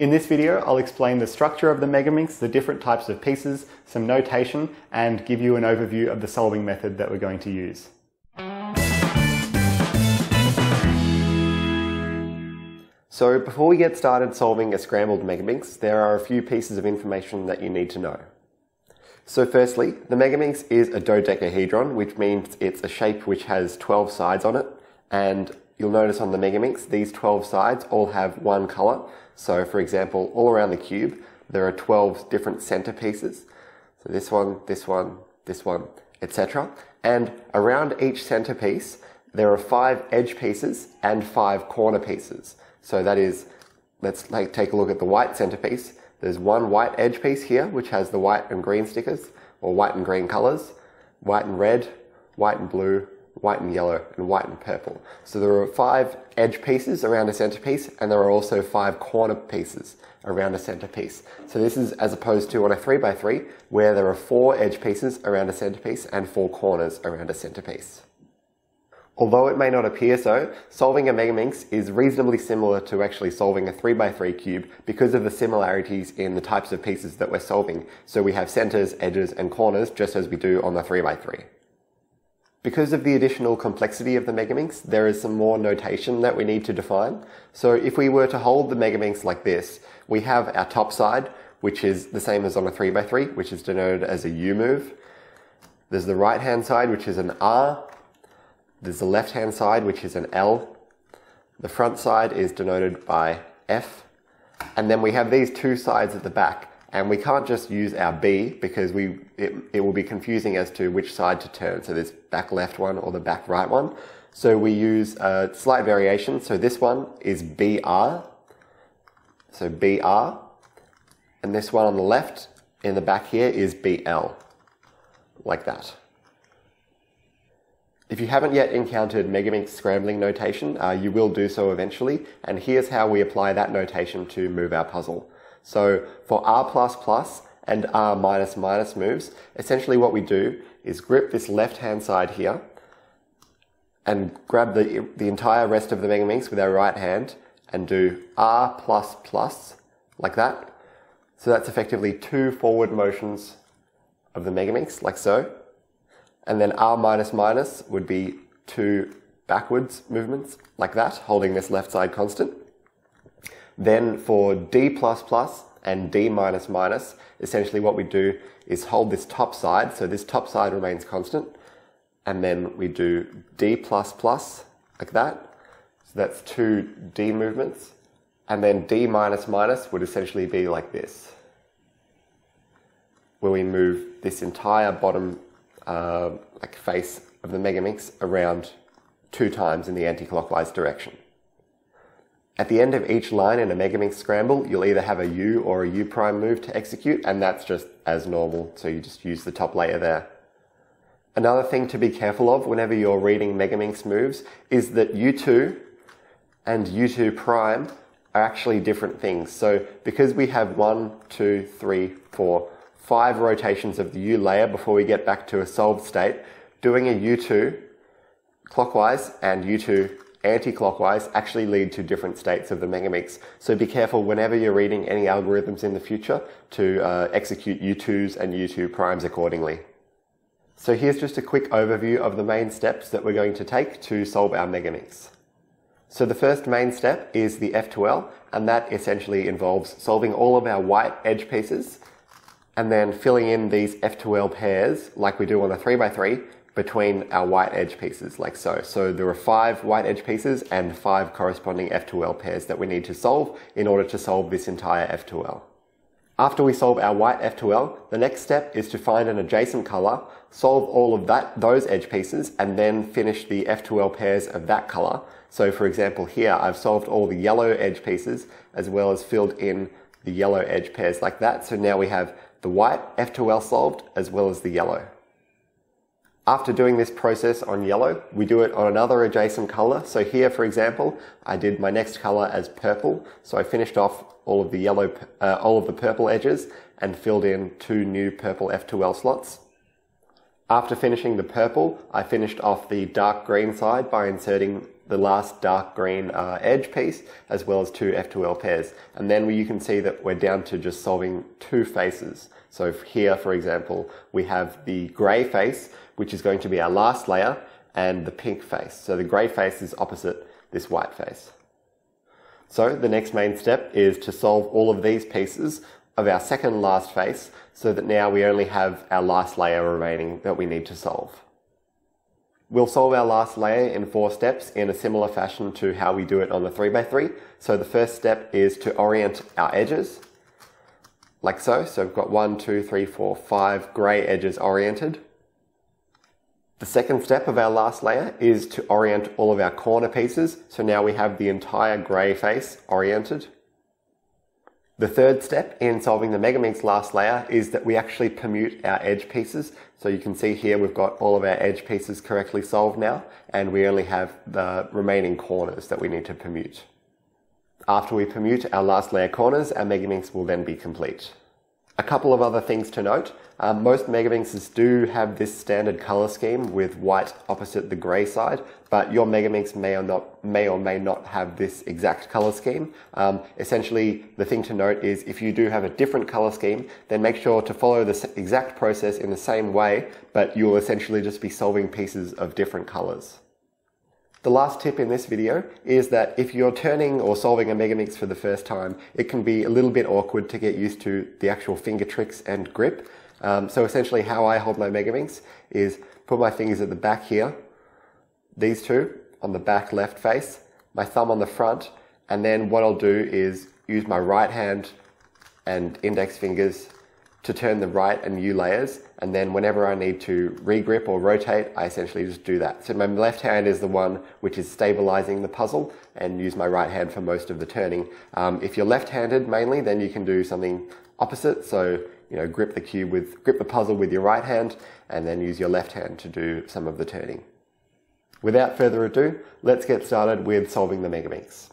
In this video, I'll explain the structure of the Megaminx, the different types of pieces, some notation, and give you an overview of the solving method that we're going to use. So before we get started solving a scrambled Megaminx, there are a few pieces of information that you need to know. So firstly, the Megaminx is a dodecahedron, which means it's a shape which has 12 sides on it, and you'll notice on the Megaminx, these 12 sides all have one color. So for example, all around the cube, there are 12 different center pieces. So this one, this one, this one, etc. And around each center piece, there are 5 edge pieces and 5 corner pieces. So that is, let's take a look at the white centerpiece. There's one white edge piece here, which has the white and green stickers, or white and green colors, white and red, white and blue, white and yellow, and white and purple. So there are 5 edge pieces around a centerpiece, and there are also 5 corner pieces around a centerpiece. So this is as opposed to on a 3x3, where there are 4 edge pieces around a centerpiece and 4 corners around a centerpiece. Although it may not appear so, solving a Megaminx is reasonably similar to actually solving a 3x3 cube because of the similarities in the types of pieces that we're solving. So we have centers, edges, and corners just as we do on the 3x3. Because of the additional complexity of the Megaminx, there is some more notation that we need to define. So if we were to hold the Megaminx like this, we have our top side, which is the same as on a 3x3, which is denoted as a U move. There's the right-hand side, which is an R. There's the left-hand side, which is an L. The front side is denoted by F. And then we have these 2 sides at the back. And we can't just use our B because it will be confusing as to which side to turn. So this back left one or the back right one. So we use a slight variation. So this one is BR. So BR. And this one on the left in the back here is BL. Like that. If you haven't yet encountered Megaminx scrambling notation, you will do so eventually. And here's how we apply that notation to move our puzzle. So for R++ and R-, moves, essentially what we do is grip this left-hand side here and grab the entire rest of the Megaminx with our right hand and do R++, like that. So that's effectively 2 forward motions of the Megaminx, like so. And then R-, would be 2 backwards movements, like that, holding this left side constant. Then for D++ and D-, essentially what we do is hold this top side, so this top side remains constant, and then we do D++, like that. So that's 2 D movements, and then D-, would essentially be like this, where we move this entire bottom face of the Megaminx around 2 times in the anti-clockwise direction. At the end of each line in a Megaminx scramble, you'll either have a U or a U' move to execute, and that's just as normal, so you just use the top layer there. Another thing to be careful of whenever you're reading Megaminx moves is that U2 and U2' are actually different things. So because we have 1, 2, 3, 4, 5 rotations of the U layer before we get back to a solved state, doing a U2 clockwise and U2 anti-clockwise actually lead to different states of the Megaminx. So be careful whenever you're reading any algorithms in the future to execute U2s and U2' accordingly. So here's just a quick overview of the main steps that we're going to take to solve our Megaminx. So the first main step is the F2L, and that essentially involves solving all of our white edge pieces and then filling in these F2L pairs like we do on a 3x3 between our white edge pieces, like so. So there are 5 white edge pieces and 5 corresponding F2L pairs that we need to solve in order to solve this entire F2L. After we solve our white F2L, the next step is to find an adjacent color, solve all of those edge pieces, and then finish the F2L pairs of that color. So for example here, I've solved all the yellow edge pieces as well as filled in the yellow edge pairs like that. So now we have the white F2L solved as well as the yellow. After doing this process on yellow, we do it on another adjacent color. So here, for example, I did my next color as purple. So I finished off all of the purple edges and filled in 2 new purple F2L slots. After finishing the purple, I finished off the dark green side by inserting the last dark green edge piece, as well as 2 F2L pairs. And then you can see that we're down to just solving 2 faces. So here, for example, we have the grey face, which is going to be our last layer, and the pink face. So the grey face is opposite this white face. So the next main step is to solve all of these pieces of our second last face, so that now we only have our last layer remaining that we need to solve. We'll solve our last layer in 4 steps in a similar fashion to how we do it on the 3x3. So the first step is to orient our edges, like so. So we've got 1, 2, 3, 4, 5 grey edges oriented. The second step of our last layer is to orient all of our corner pieces. So now we have the entire grey face oriented. The third step in solving the Megaminx last layer is that we actually permute our edge pieces. So you can see here we've got all of our edge pieces correctly solved now, and we only have the remaining corners that we need to permute. After we permute our last layer corners, our Megaminx will then be complete. A couple of other things to note. Most Megaminxes do have this standard color scheme with white opposite the gray side, but your Megaminx may or may not have this exact color scheme. Essentially, the thing to note is if you do have a different color scheme, then make sure to follow the exact process in the same way, but you will essentially just be solving pieces of different colors. The last tip in this video is that if you're turning or solving a Megaminx for the first time, it can be a little bit awkward to get used to the actual finger tricks and grip. So essentially how I hold my Megaminx is put my fingers at the back here, these two on the back left face, my thumb on the front, and then what I'll do is use my right hand and index fingers to turn the right and U layers, and then whenever I need to re-grip or rotate, I essentially just do that. So my left hand is the one which is stabilizing the puzzle, and use my right hand for most of the turning. If you're left-handed mainly, then you can do something opposite. So grip the puzzle with your right hand, and then use your left hand to do some of the turning. Without further ado, let's get started with solving the Megaminx.